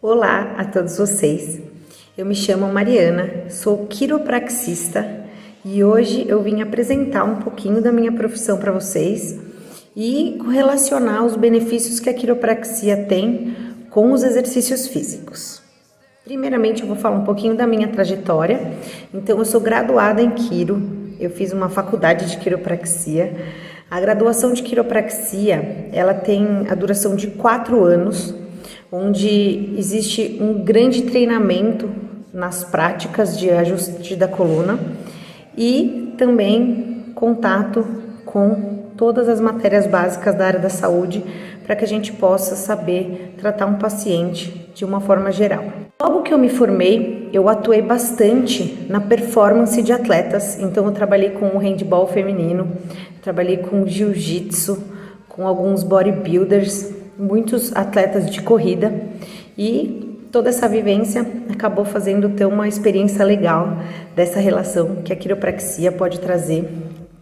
Olá a todos vocês, eu me chamo Mariana, sou quiropraxista e hoje eu vim apresentar um pouquinho da minha profissão para vocês e relacionar os benefícios que a quiropraxia tem com os exercícios físicos. Primeiramente eu vou falar um pouquinho da minha trajetória. Então eu sou graduada em quiro, eu fiz uma faculdade de quiropraxia. A graduação de quiropraxia, ela tem a duração de 4 anos, onde existe um grande treinamento nas práticas de ajuste da coluna e também contato com todas as matérias básicas da área da saúde para que a gente possa saber tratar um paciente de uma forma geral. Logo que eu me formei, eu atuei bastante na performance de atletas, então eu trabalhei com o handball feminino, trabalhei com jiu-jitsu, com alguns bodybuilders, muitos atletas de corrida e toda essa vivência acabou fazendo ter uma experiência legal dessa relação que a quiropraxia pode trazer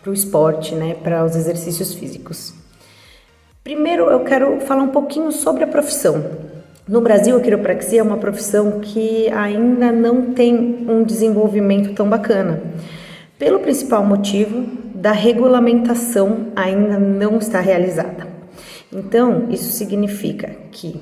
para o esporte, né, para os exercícios físicos. Primeiro eu quero falar um pouquinho sobre a profissão. No Brasil, a quiropraxia é uma profissão que ainda não tem um desenvolvimento tão bacana, pelo principal motivo da regulamentação ainda não estar realizada. Então, isso significa que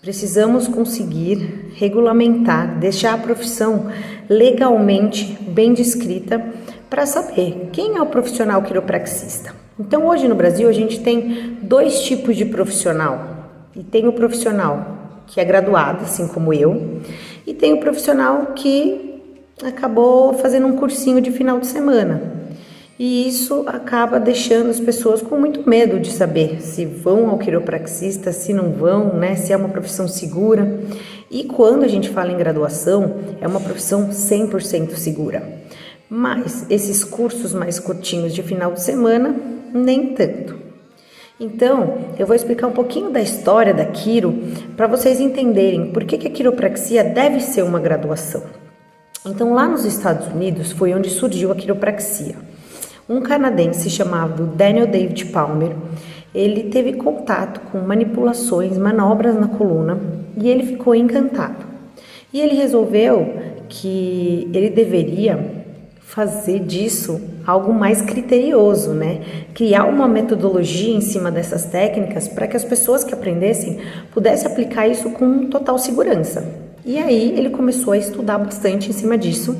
precisamos conseguir regulamentar, deixar a profissão legalmente bem descrita para saber quem é o profissional quiropraxista. Então, hoje no Brasil, a gente tem 2 tipos de profissional. E tem o profissional que é graduado, assim como eu, e tem o profissional que acabou fazendo um cursinho de final de semana. E isso acaba deixando as pessoas com muito medo de saber se vão ao quiropraxista, se não vão, né? Se é uma profissão segura. E quando a gente fala em graduação, é uma profissão 100% segura. Mas esses cursos mais curtinhos de final de semana, nem tanto. Então, eu vou explicar um pouquinho da história da quiro para vocês entenderem por que a quiropraxia deve ser uma graduação. Então, lá nos Estados Unidos foi onde surgiu a quiropraxia. Um canadense chamado Daniel David Palmer, ele teve contato com manipulações, manobras na coluna e ele ficou encantado. E ele resolveu que ele deveria fazer disso algo mais criterioso, né? Criar uma metodologia em cima dessas técnicas para que as pessoas que aprendessem pudessem aplicar isso com total segurança. E aí ele começou a estudar bastante em cima disso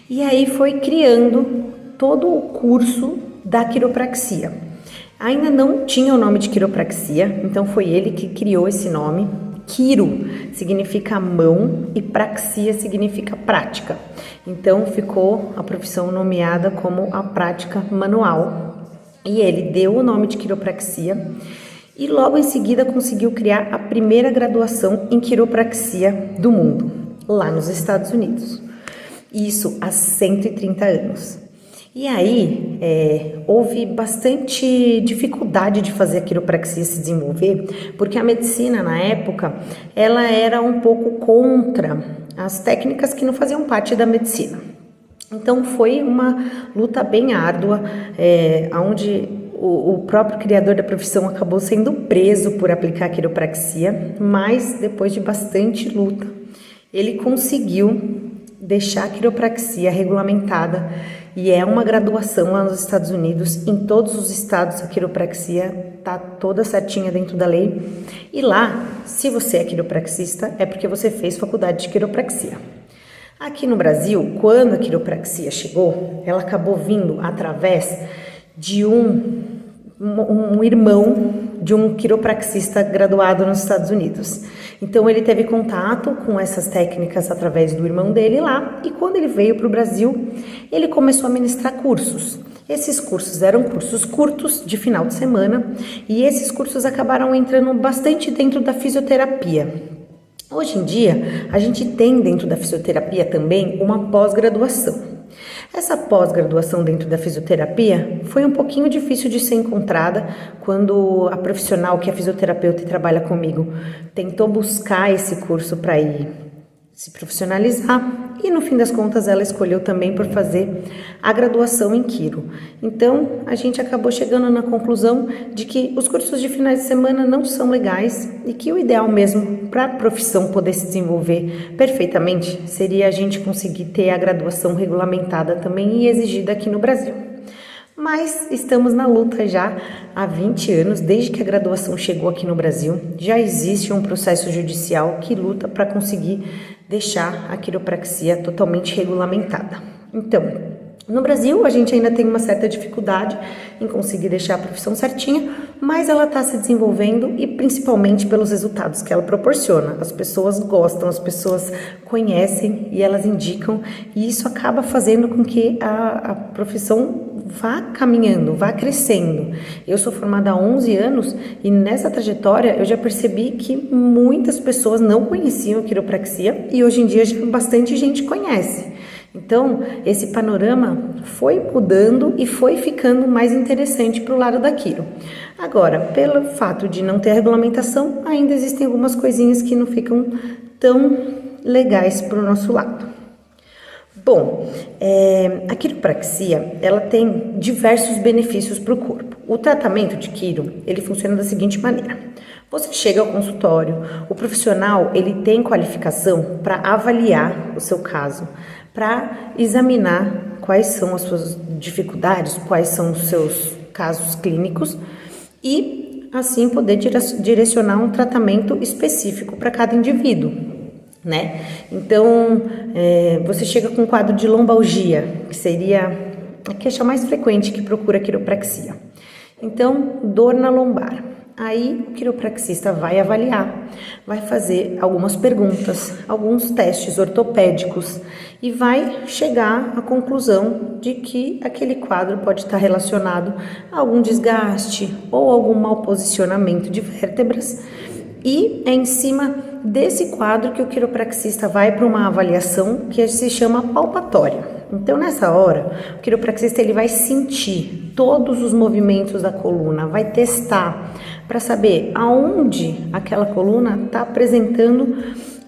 e aí foi criando todo o curso da quiropraxia. Ainda não tinha o nome de quiropraxia, então foi ele que criou esse nome. Quiro significa mão e praxia significa prática. Então ficou a profissão nomeada como a prática manual. E ele deu o nome de quiropraxia e logo em seguida conseguiu criar a primeira graduação em quiropraxia do mundo, lá nos Estados Unidos. Isso há 130 anos. E aí, houve bastante dificuldade de fazer a quiropraxia se desenvolver, porque a medicina, na época, ela era um pouco contra as técnicas que não faziam parte da medicina. Então, foi uma luta bem árdua, onde o próprio criador da profissão acabou sendo preso por aplicar a quiropraxia, mas depois de bastante luta, ele conseguiu deixar a quiropraxia regulamentada e é uma graduação lá nos Estados Unidos. Em todos os estados a quiropraxia está toda certinha dentro da lei e lá, se você é quiropraxista, é porque você fez faculdade de quiropraxia. Aqui no Brasil, quando a quiropraxia chegou, ela acabou vindo através de um irmão de um quiropraxista graduado nos Estados Unidos. Então ele teve contato com essas técnicas através do irmão dele lá e quando ele veio para o Brasil, ele começou a ministrar cursos. Esses cursos eram cursos curtos de final de semana e esses cursos acabaram entrando bastante dentro da fisioterapia. Hoje em dia, a gente tem dentro da fisioterapia também uma pós-graduação. Essa pós-graduação dentro da fisioterapia foi um pouquinho difícil de ser encontrada quando a profissional que é fisioterapeuta e trabalha comigo tentou buscar esse curso para ir se profissionalizar e no fim das contas ela escolheu também por fazer a graduação em quiro. Então a gente acabou chegando na conclusão de que os cursos de finais de semana não são legais e que o ideal mesmo para a profissão poder se desenvolver perfeitamente seria a gente conseguir ter a graduação regulamentada também e exigida aqui no Brasil. Mas estamos na luta já há 20 anos, desde que a graduação chegou aqui no Brasil. Já existe um processo judicial que luta para conseguir deixar a quiropraxia totalmente regulamentada. Então, no Brasil, a gente ainda tem uma certa dificuldade em conseguir deixar a profissão certinha, mas ela está se desenvolvendo e principalmente pelos resultados que ela proporciona. As pessoas gostam, as pessoas conhecem e elas indicam, e isso acaba fazendo com que a profissão vá caminhando, vá crescendo. Eu sou formada há 11 anos e nessa trajetória eu já percebi que muitas pessoas não conheciam a quiropraxia e hoje em dia já bastante gente conhece. Então, esse panorama foi mudando e foi ficando mais interessante para o lado da quiro. Agora, pelo fato de não ter regulamentação, ainda existem algumas coisinhas que não ficam tão legais para o nosso lado. Bom, a quiropraxia, ela tem diversos benefícios para o corpo. O tratamento de quiro, ele funciona da seguinte maneira. Você chega ao consultório, o profissional, ele tem qualificação para avaliar o seu caso, para examinar quais são as suas dificuldades, quais são os seus casos clínicos e, assim, poder direcionar um tratamento específico para cada indivíduo, né? Então, você chega com um quadro de lombalgia, que seria a queixa mais frequente que procura quiropraxia. Então, dor na lombar. Aí o quiropraxista vai avaliar, vai fazer algumas perguntas, alguns testes ortopédicos e vai chegar à conclusão de que aquele quadro pode estar relacionado a algum desgaste ou algum mau posicionamento de vértebras. E é em cima desse quadro que o quiropraxista vai para uma avaliação que se chama palpatória. Então, nessa hora, o quiropraxista ele vai sentir todos os movimentos da coluna, vai testar para saber aonde aquela coluna está apresentando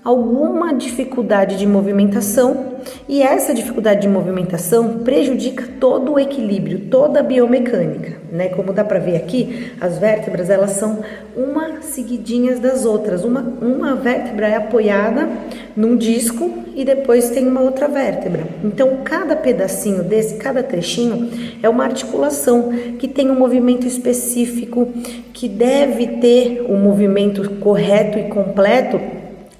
alguma dificuldade de movimentação e essa dificuldade de movimentação prejudica todo o equilíbrio, toda a biomecânica, né? Como dá para ver aqui, as vértebras elas são uma seguidinhas das outras, uma vértebra é apoiada num disco e depois tem uma outra vértebra. Então cada pedacinho desse, cada trechinho é uma articulação que tem um movimento específico, que deve ter um movimento correto e completo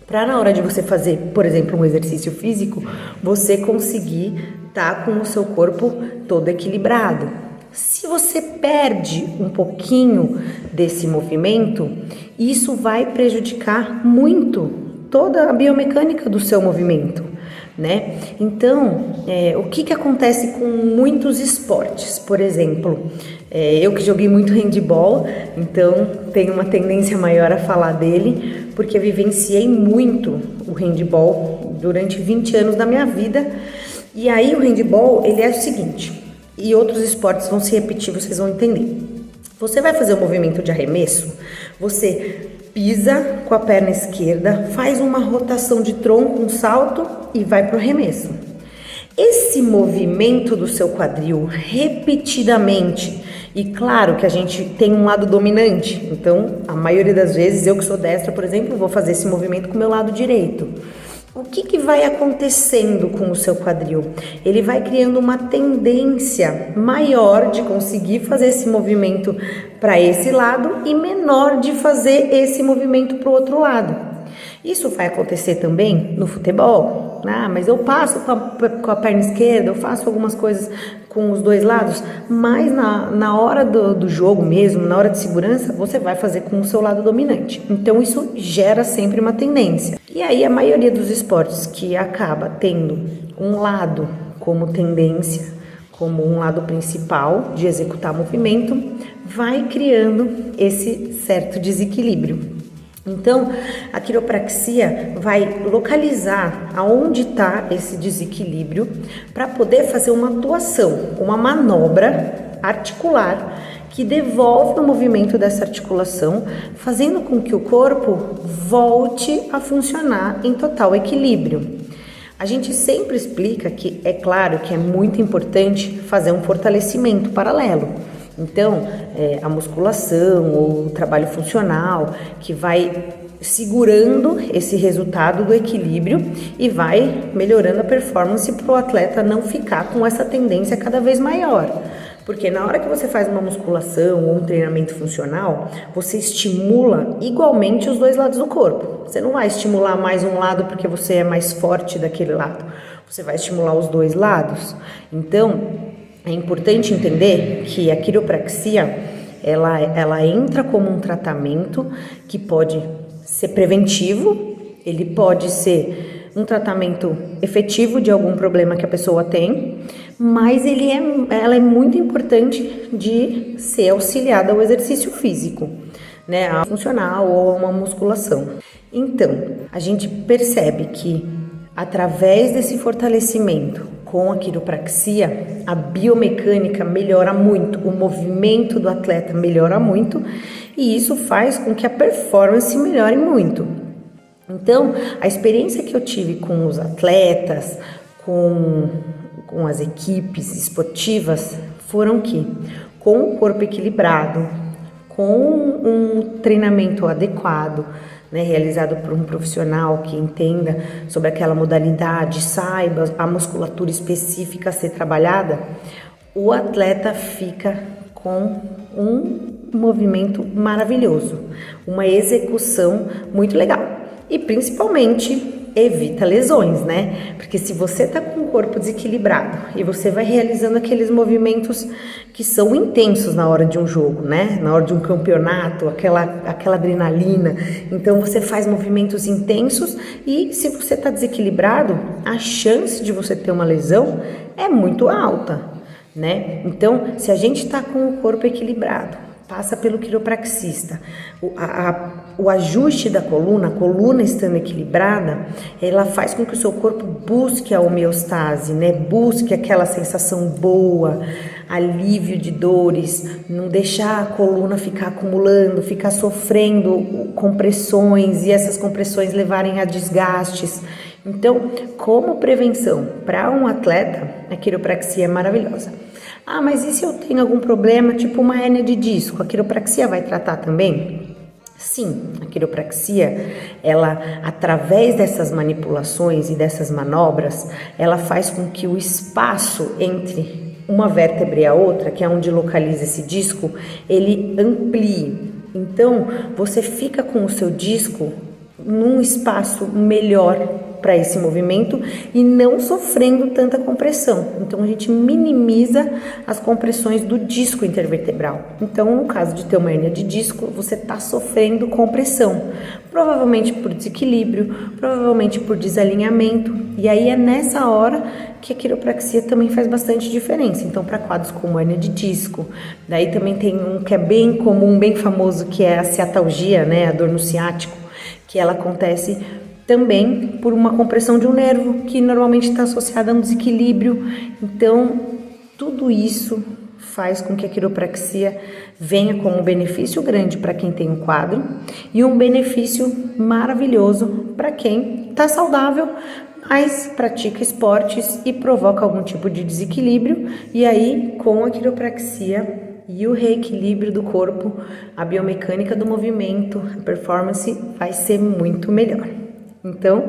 para na hora de você fazer, por exemplo, um exercício físico, você conseguir estar com o seu corpo todo equilibrado. Se você perde um pouquinho desse movimento, isso vai prejudicar muito toda a biomecânica do seu movimento, né? Então, o que acontece com muitos esportes? Por exemplo, eu que joguei muito handball, então tenho uma tendência maior a falar dele, porque eu vivenciei muito o handball durante 20 anos da minha vida. E aí o handball, ele é o seguinte, e outros esportes vão se repetir, vocês vão entender. Você vai fazer um movimento de arremesso, você pisa com a perna esquerda, faz uma rotação de tronco, um salto e vai para o arremesso. Esse movimento do seu quadril repetidamente, e claro que a gente tem um lado dominante, então a maioria das vezes, eu que sou destra, por exemplo, vou fazer esse movimento com o meu lado direito. O que vai acontecendo com o seu quadril? Ele vai criando uma tendência maior de conseguir fazer esse movimento para esse lado e menor de fazer esse movimento para o outro lado. Isso vai acontecer também no futebol. Mas eu passo com a perna esquerda, eu faço algumas coisas com os dois lados, mas na hora do jogo mesmo, na hora de segurança, você vai fazer com o seu lado dominante. Então isso gera sempre uma tendência. E aí a maioria dos esportes que acaba tendo um lado como tendência, como um lado principal de executar movimento, vai criando esse certo desequilíbrio. Então, a quiropraxia vai localizar aonde está esse desequilíbrio para poder fazer uma atuação, uma manobra articular que devolve o movimento dessa articulação, fazendo com que o corpo volte a funcionar em total equilíbrio. A gente sempre explica que é claro que é muito importante fazer um fortalecimento paralelo. Então, a musculação ou o trabalho funcional que vai segurando esse resultado do equilíbrio e vai melhorando a performance para o atleta não ficar com essa tendência cada vez maior. Porque na hora que você faz uma musculação ou um treinamento funcional, você estimula igualmente os dois lados do corpo. Você não vai estimular mais um lado porque você é mais forte daquele lado. Você vai estimular os dois lados. Então, é importante entender que a quiropraxia, ela entra como um tratamento que pode ser preventivo, ele pode ser um tratamento efetivo de algum problema que a pessoa tem, mas ela é muito importante de ser auxiliada ao exercício físico, né, a funcional ou a uma musculação. Então, a gente percebe que através desse fortalecimento com a quiropraxia, a biomecânica melhora muito, o movimento do atleta melhora muito e isso faz com que a performance melhore muito. Então, a experiência que eu tive com os atletas, com as equipes esportivas, foram que, com o corpo equilibrado, com um treinamento adequado, né, realizado por um profissional que entenda sobre aquela modalidade, saiba a musculatura específica a ser trabalhada, o atleta fica com um movimento maravilhoso, uma execução muito legal. E principalmente evita lesões, né? Porque se você tá com o corpo desequilibrado e você vai realizando aqueles movimentos que são intensos na hora de um jogo, né? Na hora de um campeonato, aquela adrenalina. Então você faz movimentos intensos e se você tá desequilibrado, a chance de você ter uma lesão é muito alta, né? Então, se a gente tá com o corpo equilibrado, passa pelo quiropraxista, o ajuste da coluna, a coluna estando equilibrada, ela faz com que o seu corpo busque a homeostase, né? Busque aquela sensação boa, alívio de dores, não deixar a coluna ficar acumulando, ficar sofrendo compressões e essas compressões levarem a desgastes. Então, como prevenção para um atleta, a quiropraxia é maravilhosa. Ah, mas e se eu tenho algum problema, tipo uma hérnia de disco? A quiropraxia vai tratar também? Sim, a quiropraxia, ela, através dessas manipulações e dessas manobras, ela faz com que o espaço entre uma vértebra e a outra, que é onde localiza esse disco, ele amplie. Então, você fica com o seu disco num espaço melhor para esse movimento e não sofrendo tanta compressão. Então a gente minimiza as compressões do disco intervertebral. Então, no caso de ter uma hérnia de disco, você está sofrendo compressão, provavelmente por desequilíbrio, provavelmente por desalinhamento. E aí é nessa hora que a quiropraxia também faz bastante diferença. Então, para quadros como hérnia de disco, daí também tem um que é bem comum, bem famoso, que é a ciatalgia, né, a dor no ciático, que ela acontece também por uma compressão de um nervo que normalmente está associada a um desequilíbrio. Então, tudo isso faz com que a quiropraxia venha como um benefício grande para quem tem um quadro e um benefício maravilhoso para quem está saudável, mas pratica esportes e provoca algum tipo de desequilíbrio. E aí, com a quiropraxia e o reequilíbrio do corpo, a biomecânica do movimento, a performance vai ser muito melhor. Então,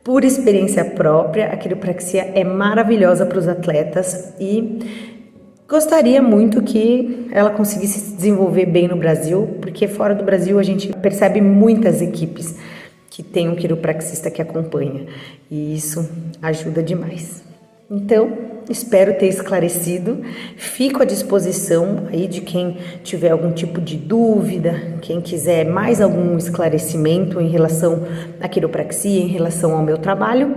por experiência própria, a quiropraxia é maravilhosa para os atletas e gostaria muito que ela conseguisse se desenvolver bem no Brasil, porque fora do Brasil a gente percebe muitas equipes que tem um quiropraxista que acompanha e isso ajuda demais. Então, espero ter esclarecido, fico à disposição aí de quem tiver algum tipo de dúvida, quem quiser mais algum esclarecimento em relação à quiropraxia, em relação ao meu trabalho.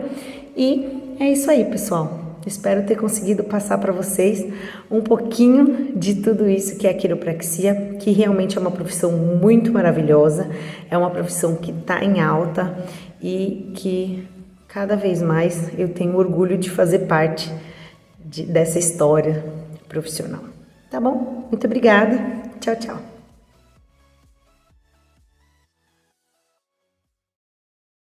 E é isso aí, pessoal. Espero ter conseguido passar para vocês um pouquinho de tudo isso que é a quiropraxia, que realmente é uma profissão muito maravilhosa, é uma profissão que está em alta e que cada vez mais eu tenho orgulho de fazer parte dessa história profissional. Tá bom? Muito obrigada. Tchau, tchau.